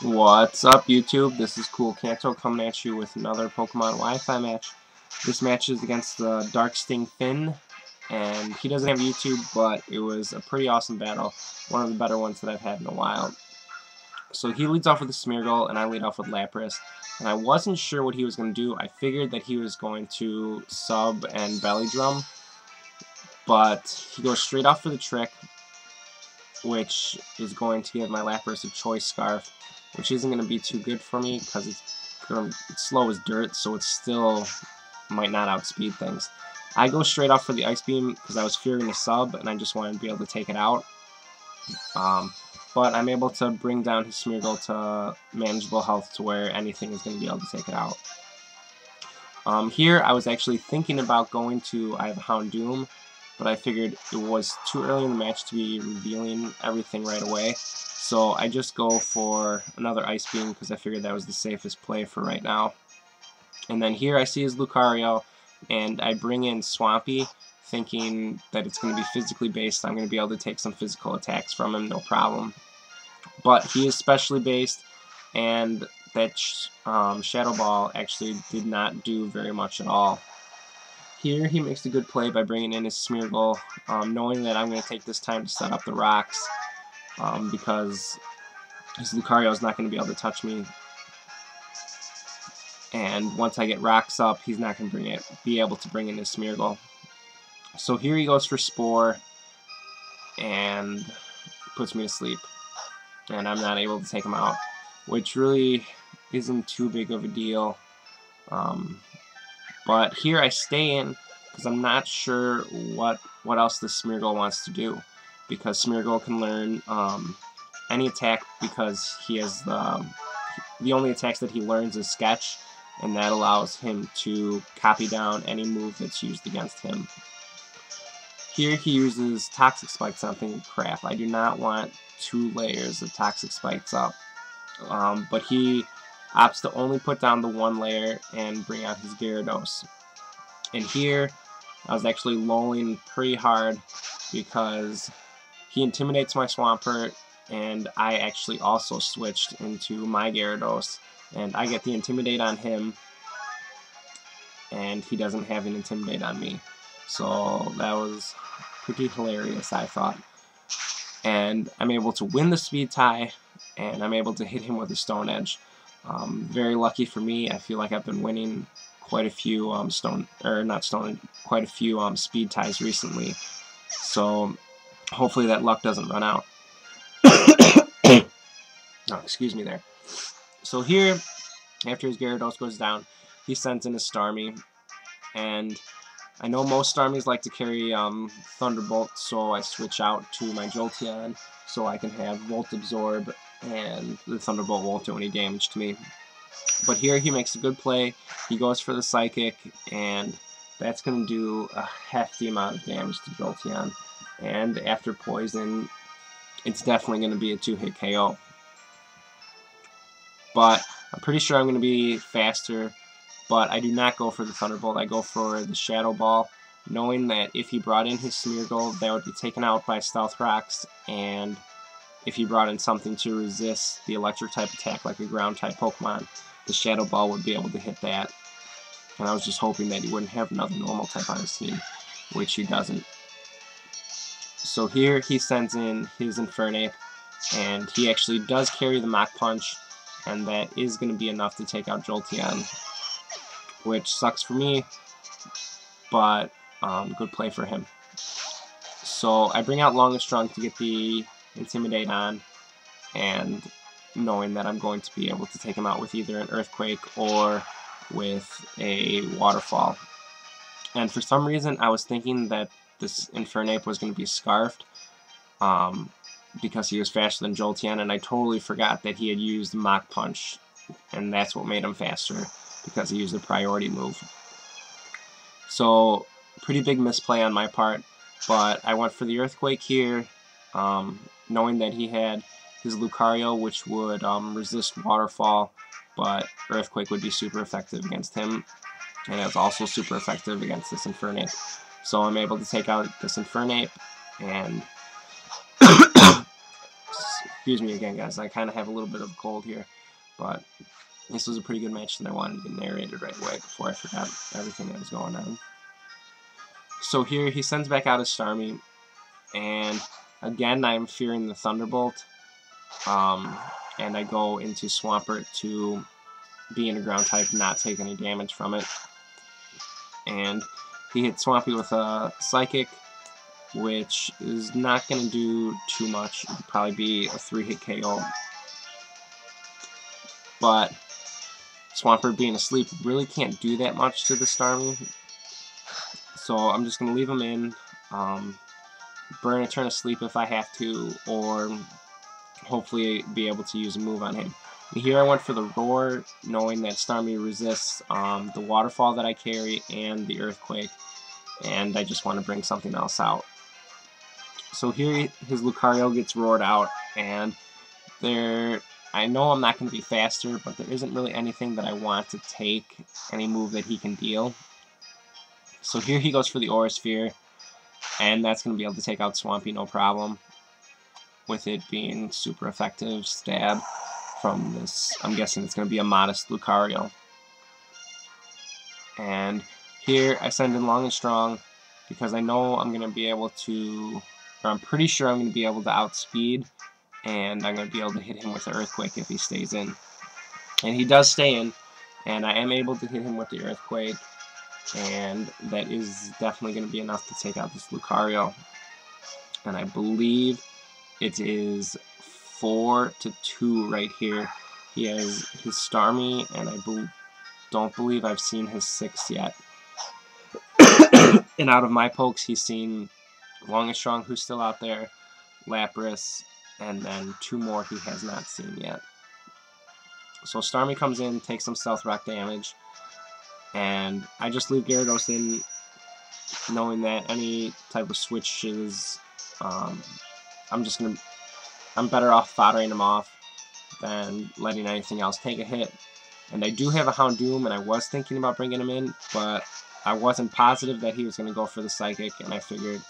What's up, YouTube? This is KoolKanto coming at you with another Pokemon Wi-Fi match. This match is against the darkstingFIN, and he doesn't have YouTube, but it was a pretty awesome battle. One of the better ones that I've had in a while. So he leads off with a Smeargle, and I lead off with Lapras. And I wasn't sure what he was going to do. I figured that he was going to sub and belly drum, but he goes straight off for the trick, which is going to give my Lapras a Choice Scarf, which isn't going to be too good for me because it's slow as dirt, so it still might not outspeed things. I go straight off for the Ice Beam because I was fearing the sub and I just wanted to be able to take it out. But I'm able to bring down his Smeargle to manageable health to where anything is going to be able to take it out. Here I was actually thinking about going to I have a Houndoom, but I figured it was too early in the match to be revealing everything right away. So I just go for another Ice Beam because I figured that was the safest play for right now. And then here I see his Lucario, and I bring in Swampy, thinking that it's going to be physically based. I'm going to be able to take some physical attacks from him, no problem. But he is specially based, and that Shadow Ball actually did not do very much at all. Here he makes a good play by bringing in his Smeargle, knowing that I'm going to take this time to set up the rocks, because his Lucario is not going to be able to touch me. And once I get rocks up, he's not going to be able to bring in his Smeargle. So here he goes for Spore, and puts me to sleep. And I'm not able to take him out, which really isn't too big of a deal. But here I stay in because I'm not sure what else this Smeargle wants to do. Because Smeargle can learn any attack because he has the only attacks that he learns is Sketch, and that allows him to copy down any move that's used against him. Here he uses Toxic Spikes on something crap. I do not want 2 layers of Toxic Spikes up. But he opts to only put down the 1 layer and bring out his Gyarados. And here I was actually lolling pretty hard because he intimidates my Swampert, and I actually also switched into my Gyarados, and I get the Intimidate on him, and he doesn't have an Intimidate on me. So that was pretty hilarious, I thought. And I'm able to win the speed tie, and I'm able to hit him with a Stone Edge. Very lucky for me. I feel like I've been winning quite a few quite a few speed ties recently. So hopefully that luck doesn't run out. Oh, excuse me there. So here, after his Gyarados goes down, he sends in a Starmie, and I know most Starmies like to carry Thunderbolt, so I switch out to my Jolteon so I can have Volt Absorb, and the Thunderbolt won't do any damage to me. But here he makes a good play. He goes for the Psychic, and that's going to do a hefty amount of damage to Jolteon. And after Poison, it's definitely going to be a 2-hit KO. But I'm pretty sure I'm going to be faster, but I do not go for the Thunderbolt. I go for the Shadow Ball, knowing that if he brought in his Smeargle, that would be taken out by Stealth Rocks, and if he brought in something to resist the electric type attack like a ground type Pokemon, the Shadow Ball would be able to hit that. And I was just hoping that he wouldn't have another normal type on his team, which he doesn't. So here he sends in his Infernape, and he actually does carry the Mach Punch, and that is going to be enough to take out Jolteon, which sucks for me, but good play for him. So I bring out Longest Trunk to get the Intimidate on, and knowing that I'm going to be able to take him out with either an Earthquake or with a Waterfall. And for some reason I was thinking that this Infernape was going to be Scarfed because he was faster than Jolteon, and I totally forgot that he had used Mach Punch, and that's what made him faster, because he used a priority move. So pretty big misplay on my part, but I went for the Earthquake here, knowing that he had his Lucario, which would resist Waterfall, but Earthquake would be super effective against him, and it's also super effective against this Infernape. So I'm able to take out this Infernape, and Excuse me again, guys. I kind of have a little bit of a cold here, but this was a pretty good match that I wanted to get narrated right away before I forgot everything that was going on. So here he sends back out his Starmie, and again I'm fearing the Thunderbolt, and I go into Swampert to be in a ground type, not take any damage from it. And he hits Swampy with a Psychic, which is not going to do too much. It would probably be a 3-hit KO. But Swampert being asleep really can't do that much to the Starmie. So I'm just going to leave him in, burn a turn of sleep if I have to, or hopefully be able to use a move on him. And here I went for the Roar, knowing that Starmie resists the Waterfall that I carry and the Earthquake, and I just want to bring something else out. So here his Lucario gets roared out, and I know I'm not going to be faster, but there isn't really anything that I want to take, any move that he can deal. So here he goes for the Aura Sphere, and that's going to be able to take out Swampy no problem, with it being super effective stab from this. I'm guessing it's going to be a modest Lucario. And here I send in Long and Strong because I know I'm going to be able to, or I'm pretty sure I'm going to be able to outspeed, and I'm going to be able to hit him with the Earthquake if he stays in. And he does stay in, and I am able to hit him with the Earthquake, and that is definitely going to be enough to take out this Lucario. And I believe it is 4-2 right here. He has his Starmie, and I don't believe I've seen his 6 yet. And out of my pokes, he's seen Long and Strong, who's still out there, Lapras, and then 2 more he has not seen yet. So Starmie comes in, takes some Stealth Rock damage, and I just leave Gyarados in, knowing that any type of switches, I'm better off foddering him off than letting anything else take a hit. And I do have a Houndoom, and I was thinking about bringing him in, but I wasn't positive that he was going to go for the Psychic, and I figured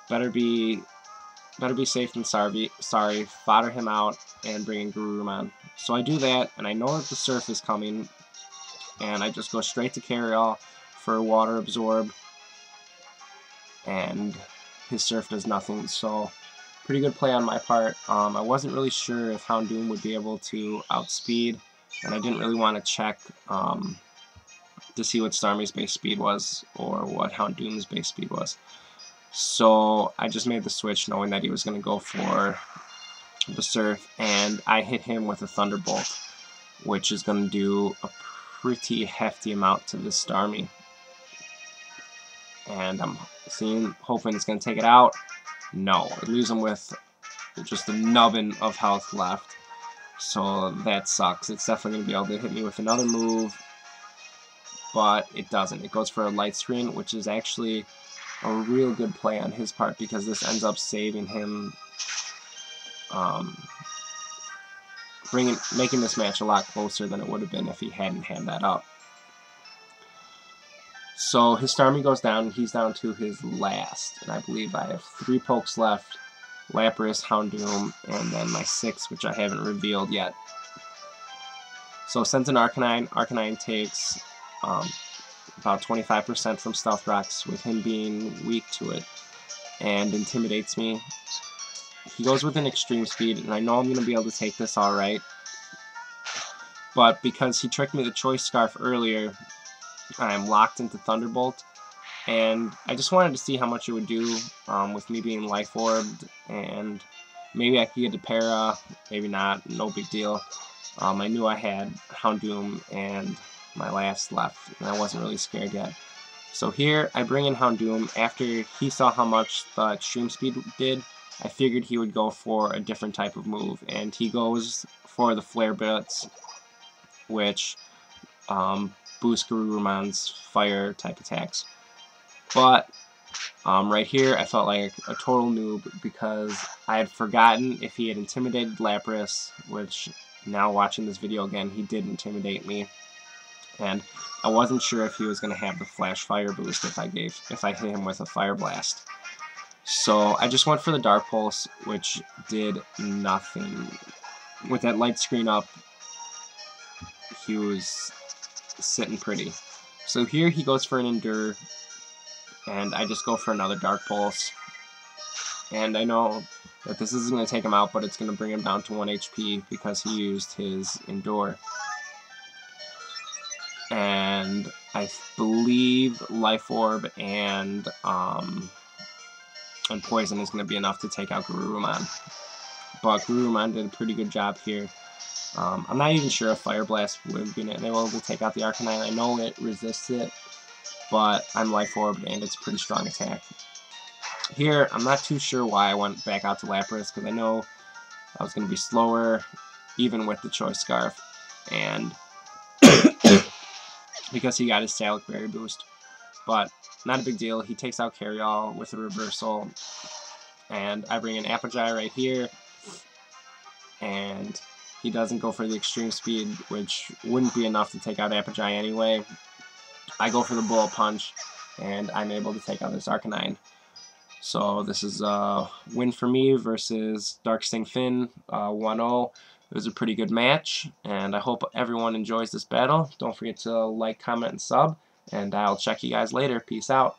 better be safe than sorry, fodder him out and bring in Garurumon. So I do that, and I know that the Surf is coming, and I just go straight to Carryall for Water Absorb, and his Surf does nothing, so pretty good play on my part. I wasn't really sure if Houndoom would be able to outspeed, and I didn't really want to check to see what Starmie's base speed was or what Houndoom's base speed was. So I just made the switch knowing that he was going to go for the Surf, and I hit him with a Thunderbolt, which is going to do a pretty hefty amount to this Starmie. And I'm hoping it's going to take it out. No, it leaves him with just a nubbin of health left. So that sucks. It's definitely going to be able to hit me with another move, but it doesn't. It goes for a Light Screen, which is actually a real good play on his part because this ends up saving him, making this match a lot closer than it would have been if he hadn't had that up. So his Starmie goes down, and he's down to his last, and I believe I have 3 pokes left, Lapras, Houndoom, and then my 6, which I haven't revealed yet. So sends an Arcanine. Arcanine takes about 25% from Stealth Rocks, with him being weak to it, and intimidates me. He goes with an Extreme Speed, and I know I'm going to be able to take this alright, but because he tricked me the Choice Scarf earlier, I'm locked into Thunderbolt, and I just wanted to see how much it would do with me being Life Orbed, and maybe I could get a Para, maybe not, no big deal. I knew I had Houndoom and my last left, and I wasn't really scared yet. So here I bring in Houndoom. After he saw how much the Extreme Speed did, I figured he would go for a different type of move, and he goes for the Flare Blitz, which boost Garurumon's fire type attacks. But right here I felt like a total noob because I had forgotten if he had intimidated Lapras, which now watching this video again, he did intimidate me, and I wasn't sure if he was going to have the Flash Fire boost if I hit him with a Fire Blast. So I just went for the Dark Pulse, which did nothing. With that light screen up, he was sitting pretty. So here he goes for an Endure, and I just go for another Dark Pulse. And I know that this isn't going to take him out, but it's going to bring him down to 1 HP because he used his Endure. And I believe Life Orb and Poison is going to be enough to take out Garurumon. But Garurumon did a pretty good job here. I'm not even sure if Fire Blast would have been able to take out the Arcanine. I know it resists it, but I'm Life Orbed and it's a pretty strong attack. Here, I'm not too sure why I went back out to Lapras, because I know I was going to be slower, even with the Choice Scarf, and because he got his Stalic Berry boost. But not a big deal. He takes out Carryall with a reversal, and I bring in Apogee right here, and he doesn't go for the extreme speed, which wouldn't be enough to take out Apogee anyway. I go for the Bullet Punch, and I'm able to take out this Arcanine. So this is a win for me versus darkstingFIN 1-0. It was a pretty good match, and I hope everyone enjoys this battle. Don't forget to like, comment, and sub, and I'll check you guys later. Peace out.